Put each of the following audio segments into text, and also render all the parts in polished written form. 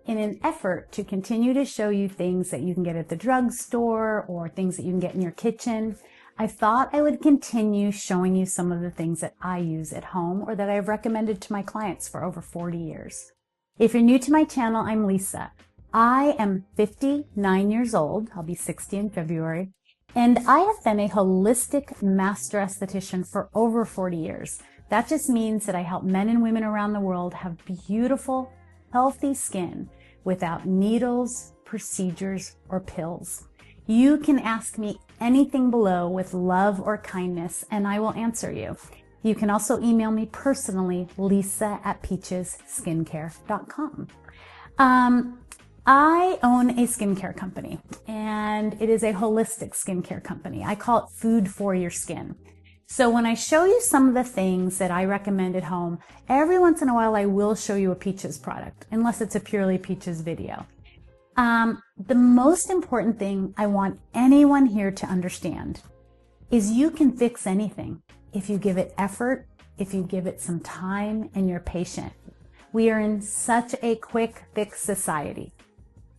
in an effort to continue to show you things that you can get at the drugstore or things that you can get in your kitchen, I thought I would continue showing you some of the things that I use at home or that I've recommended to my clients for over 40 years. If you're new to my channel, I'm Lisa. I am 59 years old. I'll be 60 in February. And I have been a holistic master esthetician for over 40 years. That just means that I help men and women around the world have beautiful, healthy skin without needles, procedures, or pills. You can ask me anything below with love or kindness, and I will answer you. You can also email me personally, lisa@peachesskincare.com. I own a skincare company, and it is a holistic skincare company. I call it food for your skin. So when I show you some of the things that I recommend at home, every once in a while I will show you a Peaches product, unless it's a purely Peaches video. The most important thing I want anyone here to understand is you can fix anything if you give it effort, if you give it some time, and you're patient. We are in such a quick fix society.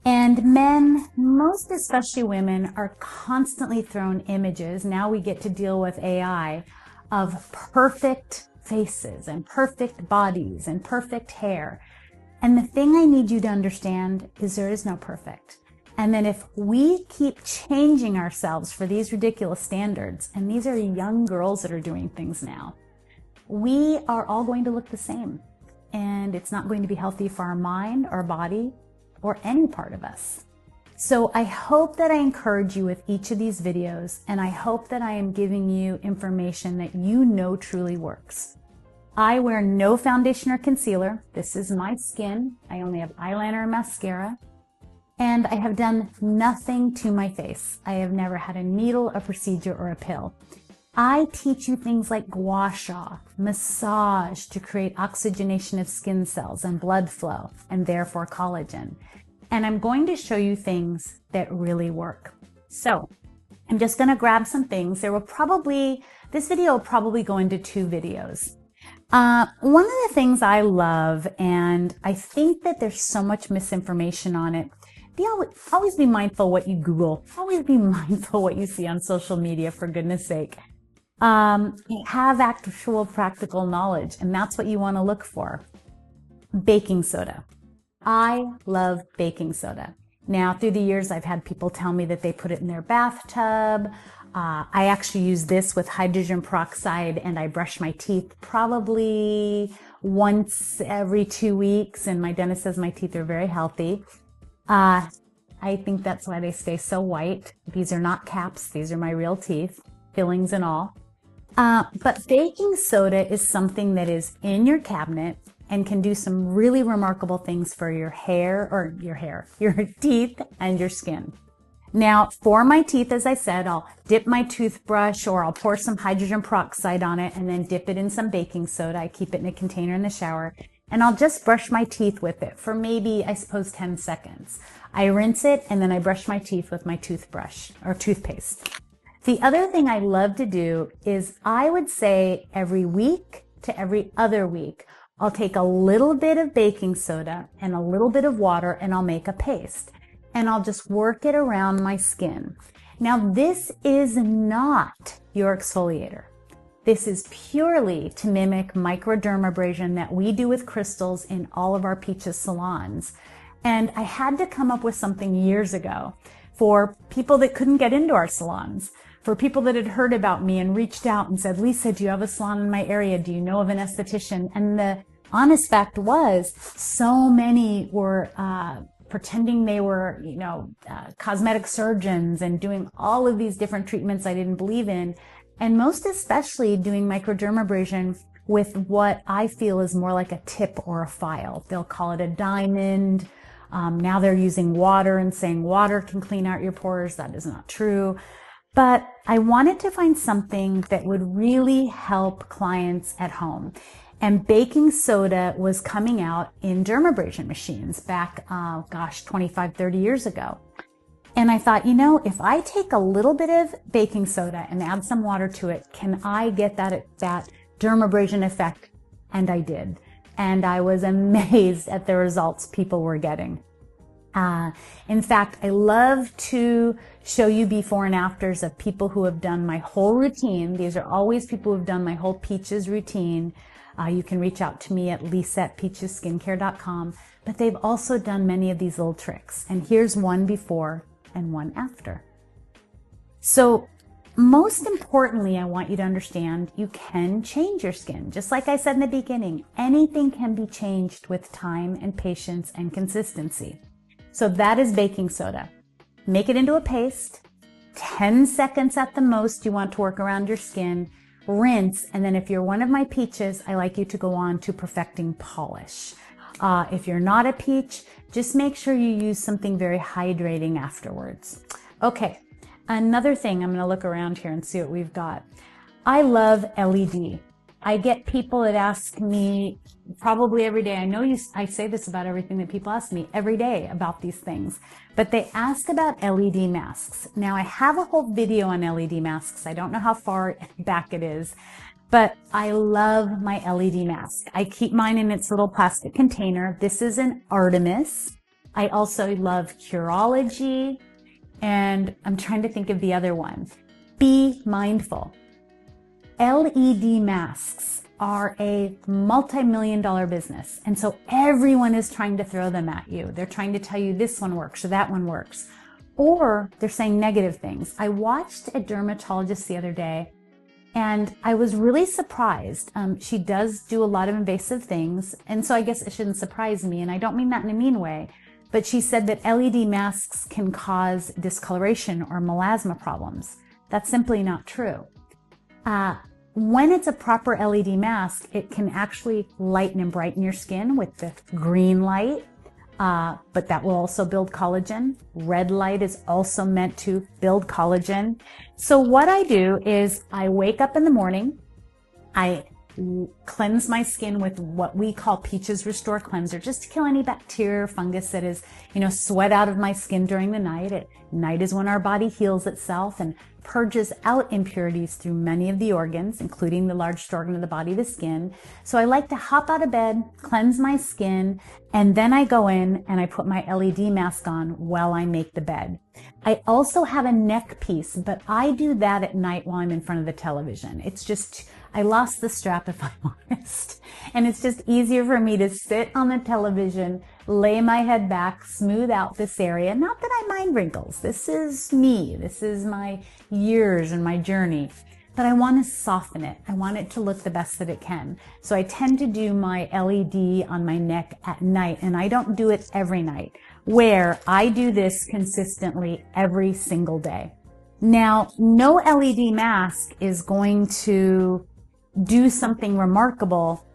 And men, most especially women, are constantly thrown images. Now we get to deal with AI of perfect faces and perfect bodies and perfect hair. And the thing I need you to understand is there is no perfect. And then if we keep changing ourselves for these ridiculous standards, and these are young girls that are doing things now, we are all going to look the same. And it's not going to be healthy for our mind, our body, or any part of us. So I hope that I encourage you with each of these videos, and I hope that I am giving you information that you know truly works. I wear no foundation or concealer. This is my skin. I only have eyeliner and mascara. And I have done nothing to my face. I have never had a needle, a procedure, or a pill. I teach you things like gua sha, massage to create oxygenation of skin cells and blood flow, and therefore collagen. And I'm going to show you things that really work. So I'm just going to grab some things. This video will probably go into 2 videos. One of the things I love, and I think that there's so much misinformation on it, always be mindful what you Google. Always be mindful what you see on social media, for goodness sake. Have actual practical knowledge, and that's what you want to look for. Baking soda. I love baking soda. Now, through the years, I've had people tell me that they put it in their bathtub. I actually use this with hydrogen peroxide, and I brush my teeth probably once every 2 weeks, and my dentist says my teeth are very healthy. I think that's why they stay so white. These are not caps. These are my real teeth, fillings and all. But baking soda is something that is in your cabinet and can do some really remarkable things for your teeth and your skin. Now, for my teeth, as I said, I'll dip my toothbrush, or I'll pour some hydrogen peroxide on it and then dip it in some baking soda. I keep it in a container in the shower, and I'll just brush my teeth with it for maybe, I suppose, 10 seconds. I rinse it, and then I brush my teeth with my toothbrush or toothpaste. The other thing I love to do is, I would say every week to every other week, I'll take a little bit of baking soda and a little bit of water, and I'll make a paste. And I'll just work it around my skin. Now, this is not your exfoliator. This is purely to mimic microdermabrasion that we do with crystals in all of our Peaches salons. And I had to come up with something years ago for people that couldn't get into our salons, for people that had heard about me and reached out and said, Lisa, do you have a salon in my area? Do you know of an esthetician? And the honest fact was, so many were pretending they were, cosmetic surgeons and doing all of these different treatments I didn't believe in. And most especially doing microdermabrasion with what I feel is more like a tip or a file. They'll call it a diamond. Now they're using water and saying water can clean out your pores. That is not true. But I wanted to find something that would really help clients at home. And baking soda was coming out in dermabrasion machines back, 25, 30 years ago. And I thought, if I take a little bit of baking soda and add some water to it, can I get that dermabrasion effect? And I did. And I was amazed at the results people were getting. In fact, I love to show you before and afters of people who have done my whole routine. These are always people who have done my whole Peaches routine. You can reach out to me at lisa@peachesskincare.com, but they've also done many of these little tricks. And here's one before and one after. So most importantly, I want you to understand you can change your skin. Just like I said in the beginning, anything can be changed with time and patience and consistency. So that is baking soda. Make it into a paste. 10 seconds at the most you want to work around your skin. Rinse, and then if you're one of my peaches, I like you to go on to perfecting polish. If you're not a peach, just make sure you use something very hydrating afterwards. Okay, another thing, I'm going to look around here and see what we've got. I love LED. I get people that ask me probably every day. I know I say this about everything that people ask me every day about these things, but they ask about LED masks. Now I have a whole video on LED masks. I don't know how far back it is, but I love my LED mask. I keep mine in its little plastic container. This is an Artemis. I also love Curology, and I'm trying to think of the other one. Be Mindful. LED masks are a multi-million-dollar business. And so everyone is trying to throw them at you. They're trying to tell you this one works or that one works. Or they're saying negative things. I watched a dermatologist the other day and I was really surprised. She does do a lot of invasive things. And so I guess it shouldn't surprise me. And I don't mean that in a mean way. But she said that LED masks can cause discoloration or melasma problems. That's simply not true. When it's a proper LED mask, it can actually lighten and brighten your skin with the green light, but that will also build collagen. Red light is also meant to build collagen. So what I do is I wake up in the morning, I cleanse my skin with what we call Peaches Restore Cleanser, just to kill any bacteria or fungus that is, sweat out of my skin during the night. At night is when our body heals itself and purges out impurities through many of the organs, including the largest organ of the body, the skin. So I like to hop out of bed, cleanse my skin, and then I go in and I put my LED mask on while I make the bed. I also have a neck piece, but I do that at night while I'm in front of the television. It's just, I lost the strap, if I'm honest. And it's just easier for me to sit on the television, lay my head back, smooth out this area. Not that I mind wrinkles. This is me. This is my years and my journey. But I want to soften it. I want it to look the best that it can. So I tend to do my LED on my neck at night, and I don't do it every night, where I do this consistently every single day. Now, no LED mask is going to do something remarkable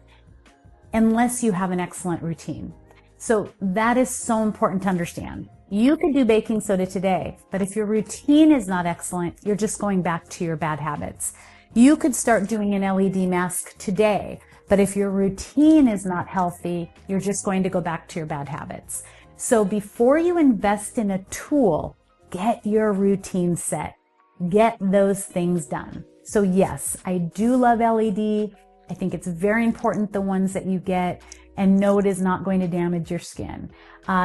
unless you have an excellent routine. So that is so important to understand. You could do baking soda today, but if your routine is not excellent, you're just going back to your bad habits. You could start doing an LED mask today, but if your routine is not healthy, you're just going to go back to your bad habits. So before you invest in a tool, get your routine set. Get those things done. So yes, I do love LED. I think it's very important, the ones that you get, and no, it is not going to damage your skin.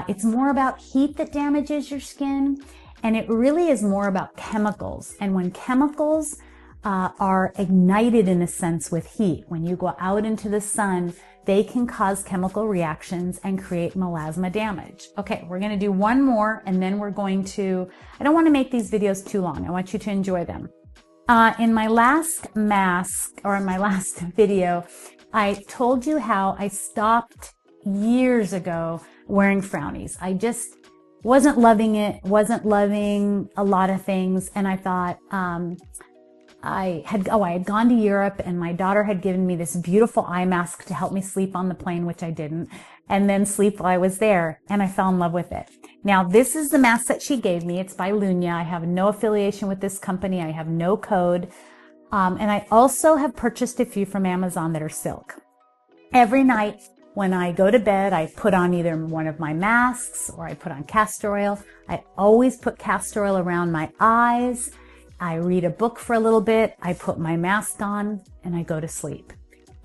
It's more about heat that damages your skin, and it really is more about chemicals. And when chemicals are ignited in a sense with heat, when you go out into the sun, they can cause chemical reactions and create melasma damage. Okay, we're gonna do one more, and then we're going to, I don't wanna make these videos too long. I want you to enjoy them. In my last mask, or in my last video, I told you how I stopped years ago wearing frownies. I just wasn't loving it, wasn't loving a lot of things, and I thought, I had gone to Europe, and my daughter had given me this beautiful eye mask to help me sleep on the plane, which I didn't, and then sleep while I was there, and I fell in love with it. Now, this is the mask that she gave me. It's by Lunya. I have no affiliation with this company. I have no code. And I also have purchased a few from Amazon that are silk. Every night when I go to bed, I put on either one of my masks or I put on castor oil. I always put castor oil around my eyes. I read a book for a little bit. I put my mask on and I go to sleep.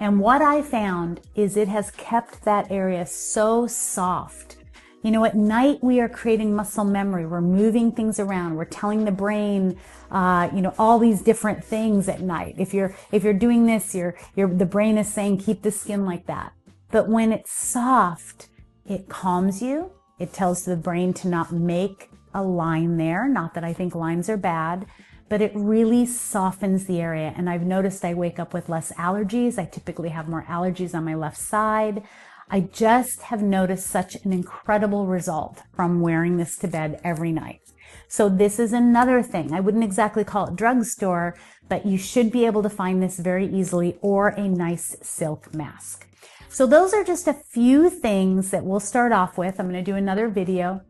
And what I found is it has kept that area so soft You know, at night we are creating muscle memory. We're moving things around. We're telling the brain, you know, all these different things at night. If you're doing this, the brain is saying, keep the skin like that. But when it's soft, it calms you. It tells the brain to not make a line there. Not that I think lines are bad, but it really softens the area. And I've noticed I wake up with less allergies. I typically have more allergies on my left side. I just have noticed such an incredible result from wearing this to bed every night. So this is another thing. I wouldn't exactly call it drugstore, but you should be able to find this very easily, or a nice silk mask. So those are just a few things that we'll start off with. I'm going to do another video.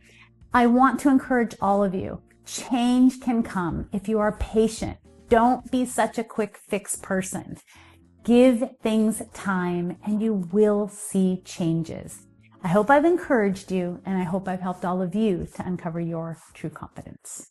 I want to encourage all of you. Change can come if you are patient. Don't be such a quick fix person. Give things time and you will see changes. I hope I've encouraged you, and I hope I've helped all of you to uncover your true confidence.